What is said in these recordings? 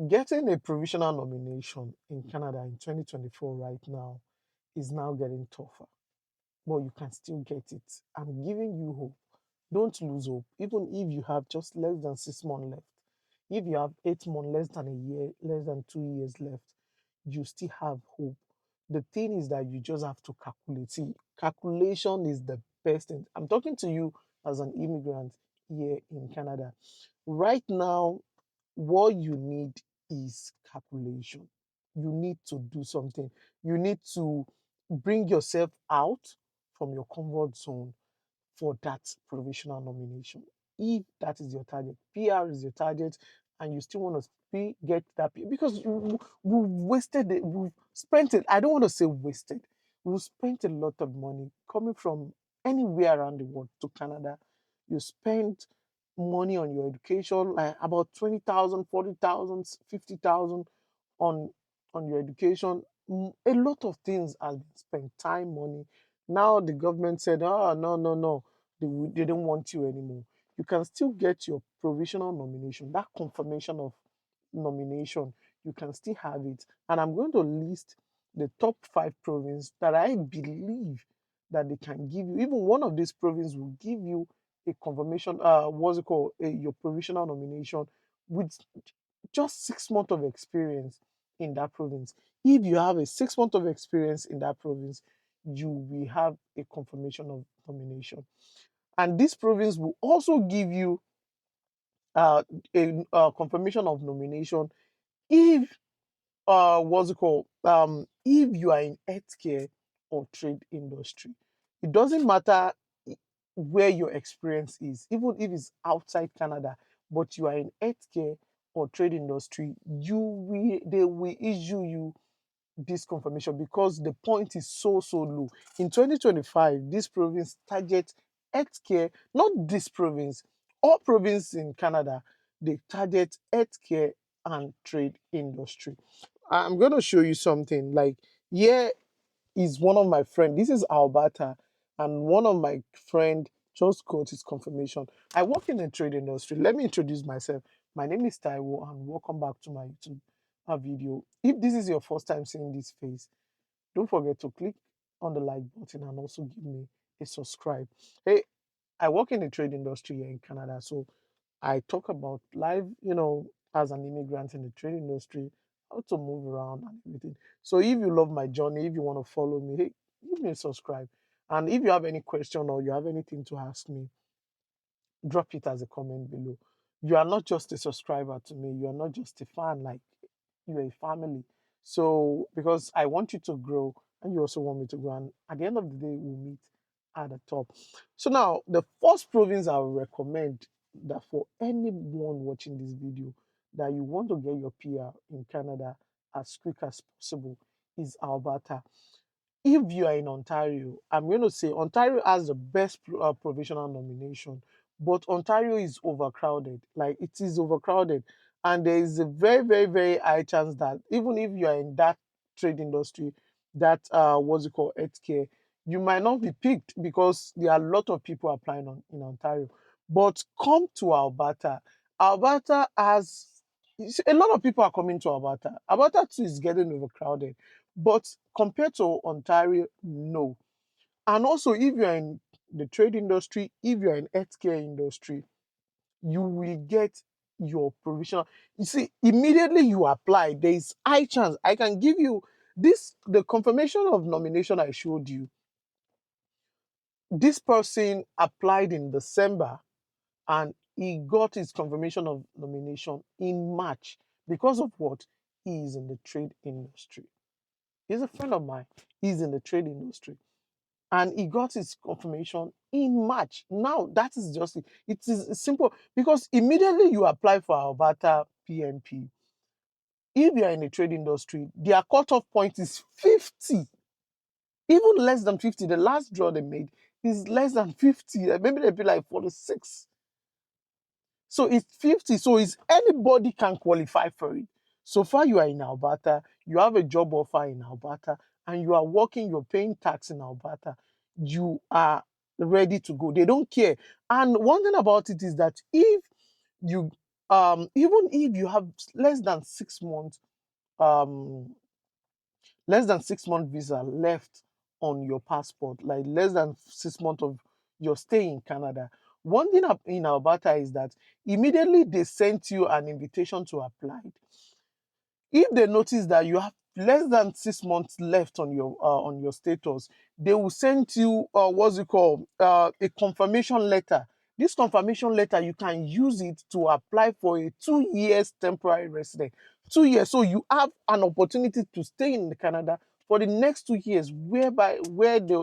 Getting a provisional nomination in Canada in 2024 right now is now getting tougher, but you can still get it. I'm giving you hope. Don't lose hope, even if you have just less than 6 months left. If you have 8 months, less than a year, less than 2 years left, you still have hope. The thing is that you just have to calculate. See, calculation is the best thing. I'm talking to you as an immigrant here in Canada. Right now, what you need is calculation. You need to do something. You need to bring yourself out from your comfort zone for that provisional nomination. If that is your target, PR is your target, and you still want to get that PR, because we've wasted it, we've spent it. I don't want to say wasted. We've spent a lot of money coming from anywhere around the world to Canada. You spent money on your education, like about 20,000, 40,000, 50,000 on your education. A lot of things has been spent, time, money. Now the government said, oh, no, no, no, they don't want you anymore. You can still get your provisional nomination, that confirmation of nomination. You can still have it. And I'm going to list the top 5 provinces that I believe that they can give you. Even one of these provinces will give you a confirmation, what's it called, your provisional nomination with just 6 months of experience in that province. If you have a 6 month of experience in that province, you will have a confirmation of nomination. And this province will also give you uh, a confirmation of nomination if what's it called? If you are in healthcare or trade industry. It doesn't matter where your experience is, even if it's outside Canada, but you are in healthcare or trade industry, they will issue you this confirmation because the point is so low. In 2025, this province targets healthcare, not this province, all provinces in Canada, they target healthcare and trade industry. I'm going to show you something. Like, here is one of my friend. This is Alberta, and one of my friend just got his confirmation. I work in the trade industry. Let me introduce myself. My name is Taiwo, and welcome back to my YouTube video. If this is your first time seeing this face, don't forget to click on the like button and also give me a subscribe. Hey, I work in the trade industry here in Canada, so I talk about life, as an immigrant in the trade industry, how to move around and everything. So if you love my journey, if you want to follow me, hey, give me a subscribe. And if you have any question or you have anything to ask me, drop it as a comment below. You are not just a subscriber to me, you are not just a fan, like you're a family. So because I want you to grow and you also want me to grow. And at the end of the day, we'll meet at the top. So now the first province I will recommend that for anyone watching this video that you want to get your PR in Canada as quick as possible is Alberta. If you are in Ontario, I'm going to say Ontario has the best provisional nomination, but Ontario is overcrowded. Like, it is overcrowded, and there is a very high chance that even if you are in that trade industry, that what's it called, healthcare, you might not be picked because there are a lot of people applying in Ontario. But come to Alberta. Alberta has a lot of people are coming to Alberta. Alberta too is getting overcrowded. But compared to Ontario, no. And also, if you're in the trade industry, if you're in healthcare industry, you will get your provisional. You see, immediately you apply, there is high chance. I can give you this, the confirmation of nomination I showed you. This person applied in December and he got his confirmation of nomination in March. Because of what? He is in the trade industry. He's a friend of mine. He's in the trade industry. And he got his confirmation in March. Now, that is just it. It is simple because immediately you apply for Alberta PNP. If you are in the trade industry, their cutoff point is 50, even less than 50. The last draw they made is less than 50. Maybe they'd be like 46. So it's 50. So it's anybody can qualify for it. So far, you are in Alberta, you have a job offer in Alberta, and you are working, you're paying tax in Alberta, you are ready to go. They don't care. And one thing about it is that if you even if you have less than 6 months, um less than 6 month visa left on your passport, like less than 6 months of your stay in Canada. One thing in Alberta is that immediately they sent you an invitation to apply. If they notice that you have less than 6 months left on your status, they will send you what's it called, a confirmation letter. This confirmation letter, you can use it to apply for a 2 years temporary resident. 2 years, so you have an opportunity to stay in Canada for the next 2 years, where they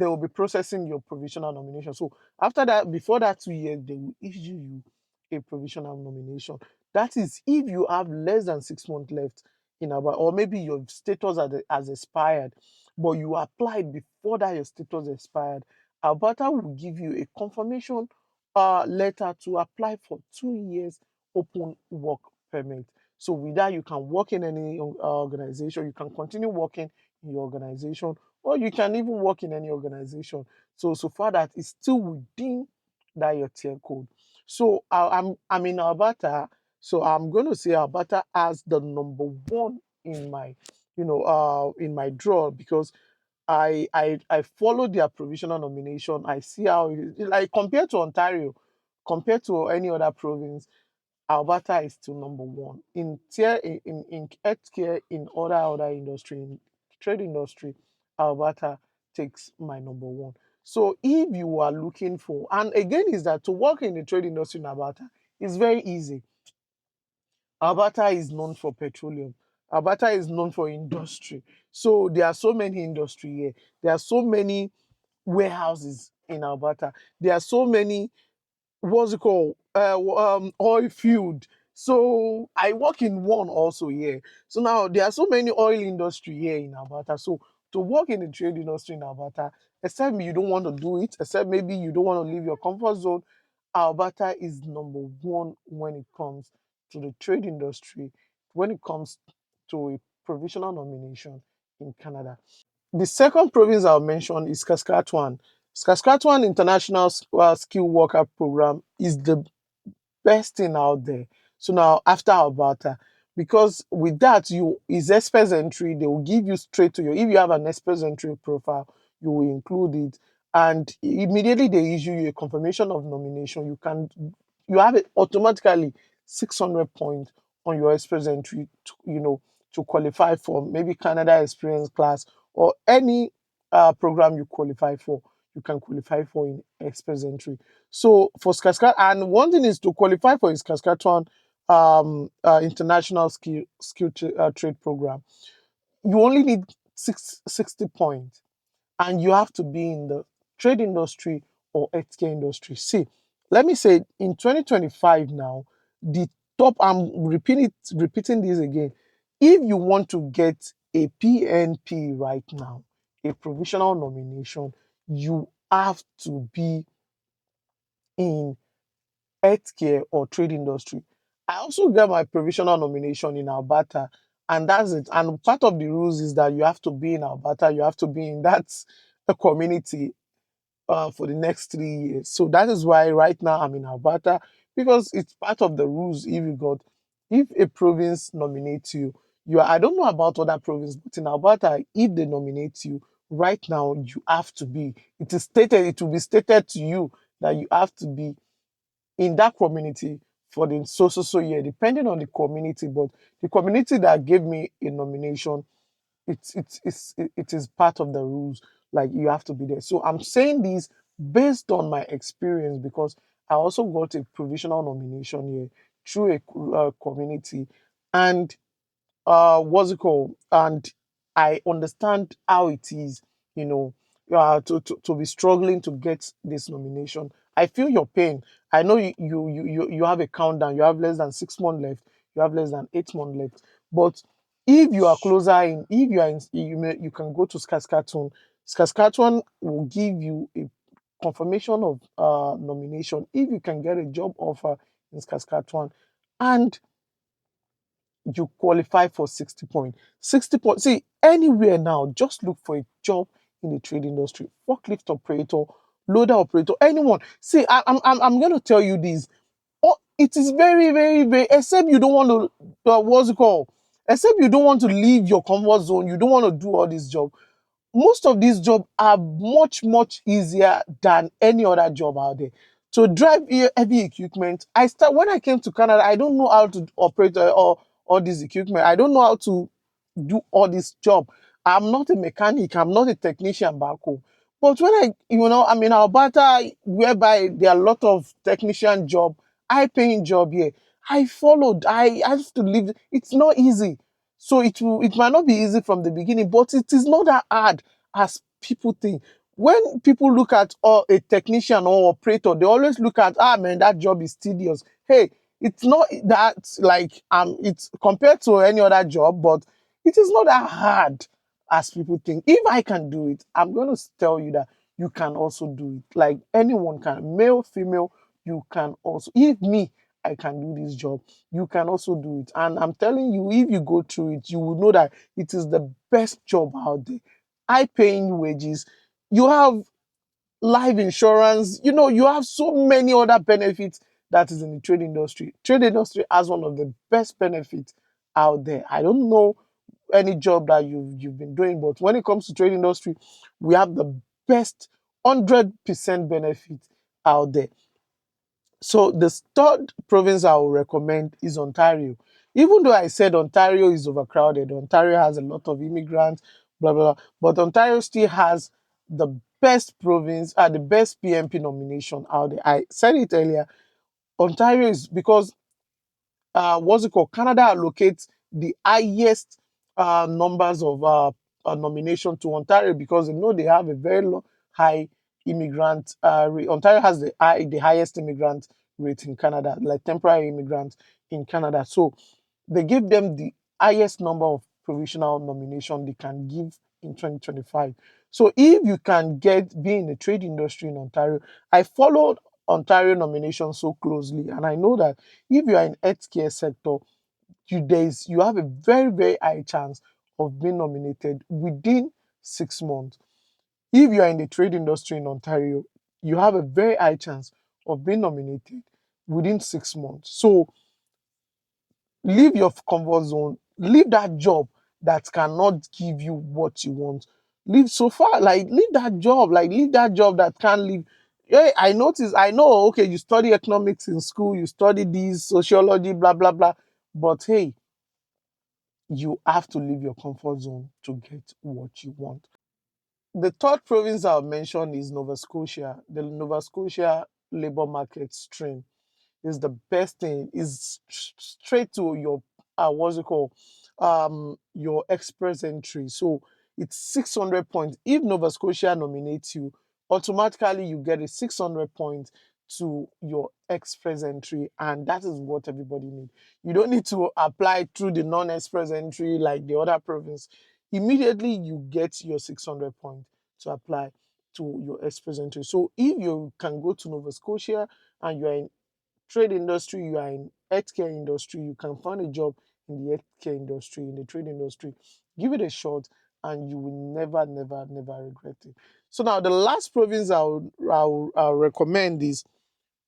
will be processing your provisional nomination. So after that, before that 2 years, they will issue you a provisional nomination. That is if you have less than 6 months left in Alberta, or maybe your status has expired, but you applied before that your status expired. Alberta will give you a confirmation letter to apply for 2 years open work permit. So with that, you can work in any organization, you can continue working in your organization, or you can even work in any organization. So far that is still within that your tier code. So I'm in Alberta, so I'm going to say Alberta as the number one in my, in my draw, because I follow their provisional nomination. I see how it is. Like compared to Ontario, compared to any other province, Alberta is still number one in tier in healthcare, in other industry, in trade industry. Alberta takes my number one. So if you are looking for, and again, is that to work in the trade industry in Alberta is very easy. Alberta is known for petroleum. Alberta is known for industry. So there are so many industry here. There are so many warehouses in Alberta. There are so many, what's it called, oil field. So I work in one also here. So now there are so many oil industry here in Alberta. So to work in the trade industry in Alberta, except you don't want to do it, except maybe you don't want to leave your comfort zone, Alberta is number one when it comes to the trade industry, when it comes to a provisional nomination in Canada. The second province I'll mention is Saskatchewan. Saskatchewan International Skill Worker Program is the best thing out there. So now after Alberta, because with that you is express entry, they will give you straight to your. If you have an express entry profile, you will include it, and immediately they issue you a confirmation of nomination. You have it automatically 600 points on your express entry, to qualify for maybe Canada Experience class or any program you qualify for. You can qualify for in express entry. So for Saskatchewan, and one thing is to qualify for his Saskatchewan international trade program. You only need 60 points, and you have to be in the trade industry or healthcare industry. See, let me say in 2025 now, the top. I'm repeating this again. If you want to get a PNP right now, a provisional nomination, you have to be in healthcare or trade industry. I also get my provisional nomination in Alberta, and that's it. And part of the rules is that you have to be in Alberta, you have to be in that community for the next 3 years. So that is why right now I'm in Alberta, because it's part of the rules. If a province nominates you, I don't know about other provinces, but in Alberta, if they nominate you, right now you have to be. It will be stated to you that you have to be in that community for the so year, depending on the community. But the community that gave me a nomination, it is part of the rules. Like you have to be there. So I'm saying this based on my experience, because I also got a provisional nomination here through a community, and what's it called? And I understand how it is, you know, to be struggling to get this nomination. I feel your pain. I know you have a countdown. You have less than 6 months left. You have less than 8 months left. But if you are closer in, if you are in, you can go to Saskatchewan. Saskatchewan will give you a confirmation of nomination if you can get a job offer in Saskatchewan, and you qualify for 60 points. 60 points. See, anywhere now, just look for a job in the trade industry. Forklift operator, loader operator, anyone. See, I'm going to tell you this. Oh, it is very, very, very, except you don't want to, what's it called? Except you don't want to leave your comfort zone, you don't want to do all this job. Most of these jobs are much, much easier than any other job out there. To drive heavy equipment, when I came to Canada, I don't know how to operate all this equipment. I don't know how to do all this job. I'm not a mechanic, I'm not a technician back home. But when I'm in Alberta, whereby there are a lot of technician job, high paying job here. I followed. I have to leave. It's not easy. So it might not be easy from the beginning, but it is not that hard as people think. When people look at a technician or operator, they always look at, man, that job is tedious. Hey, it's not that, like, it's compared to any other job, but it is not that hard as people think. If I can do it, I'm going to tell you that you can also do it. Like anyone can, male, female, you can also. If me, I can do this job, you can also do it. And I'm telling you, if you go through it, you will know that it is the best job out there. High paying wages. You have life insurance. You have so many other benefits that is in the trade industry. Trade industry has one of the best benefits out there. I don't know any job that you've been doing, but when it comes to trade industry, we have the best 100% benefit out there. So the third province I will recommend is Ontario. Even though I said Ontario is overcrowded, Ontario has a lot of immigrants, blah blah, blah, but Ontario still has the best province, the best PNP nomination out there. I said it earlier. Ontario is because what's it called? Canada allocates the highest numbers of nomination to Ontario because they know they have a very high immigrant. Ontario has the highest immigrant rate in Canada, like temporary immigrants in Canada. So they give them the highest number of provisional nomination they can give in 2025. So if you can be in the trade industry in Ontario, I followed Ontario nomination so closely, and I know that if you are in healthcare sector, you have a very, very high chance of being nominated within 6 months. If you are in the trade industry in Ontario, you have a very high chance of being nominated within 6 months. So leave your comfort zone, leave that job that cannot give you what you want. Leave so far, like leave that job, that can't leave. Hey, I know, okay, you study economics in school, you study this, sociology, blah, blah, blah. But hey, you have to leave your comfort zone to get what you want. The third province I'll mention is Nova Scotia, the Nova Scotia labor market stream is the best thing. Is straight to your what's it called? Your express entry. So it's 600 points. If Nova Scotia nominates you, automatically you get a 600 points to your express entry, and that is what everybody needs. You don't need to apply through the non-express entry like the other province. Immediately you get your 600 points to apply to your express entry. So if you can go to Nova Scotia and you're in trade industry, you are in healthcare industry, you can find a job in the healthcare industry, in the trade industry, give it a shot, and you will never, never, never regret it. So now the last province I'll recommend is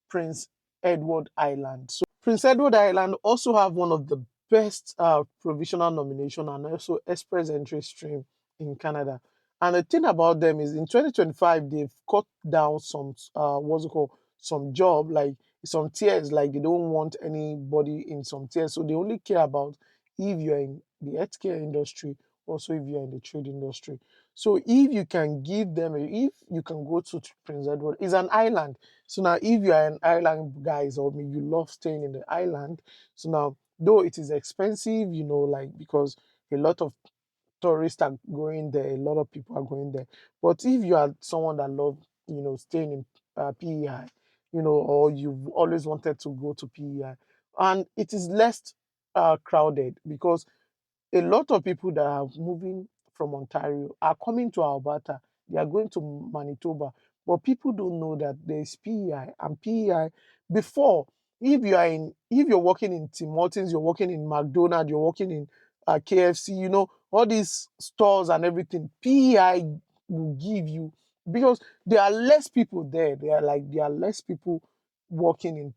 Prince Edward Island. So Prince Edward Island also have one of the best provisional nomination and also express entry stream in Canada. And the thing about them is in 2025 they've cut down some what's it called, some job, like some tiers, like they don't want anybody in some tiers. So they only care about if you're in the healthcare industry, also if you're in the trade industry. So if you can give them, if you can go to Prince Edward, it's an island. So now, if you are an island guys or you love staying in the island, so now though it is expensive, like because a lot of tourists are going there, a lot of people are going there. But if you are someone that love, staying in PEI, or you've always wanted to go to PEI, and it is less crowded because a lot of people that are moving from Ontario are coming to Alberta. They are going to Manitoba. But people don't know that there's PEI and PEI before. If you're working in Tim Hortons, you're working in McDonald's, you're working in KFC, all these stores and everything, PEI will give you because there are less people there. There are less people working in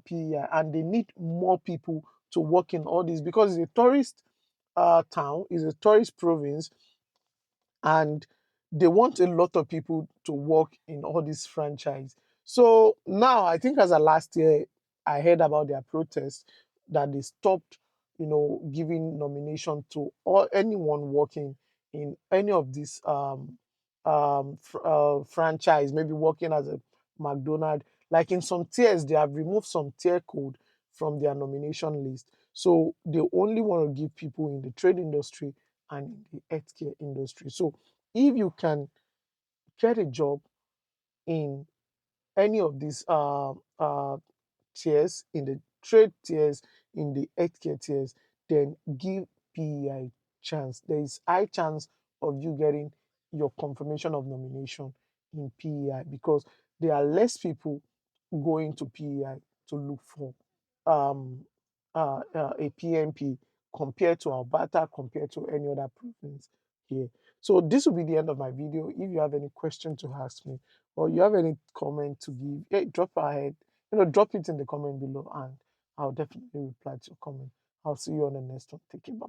PEI, and they need more people to work in all this because it's a tourist town, is a tourist province, and they want a lot of people to work in all these franchise. So now I think as a last year, I heard about their protest that they stopped, giving nomination to all anyone working in any of these franchise, maybe working as a McDonald. Like in some tiers, they have removed some tier code from their nomination list. So they only want to give people in the trade industry and in the healthcare industry. So if you can get a job in any of these tiers, in the trade tiers, in the healthcare tiers, then give PEI chance. There is high chance of you getting your confirmation of nomination in PEI because there are less people going to PEI to look for um, a PNP compared to Alberta, compared to any other province here. So this will be the end of my video. If you have any question to ask me or you have any comment to give, hey, drop ahead, drop it in the comment below and I'll definitely reply to your comment. I'll see you on the next one. Take care. Bye.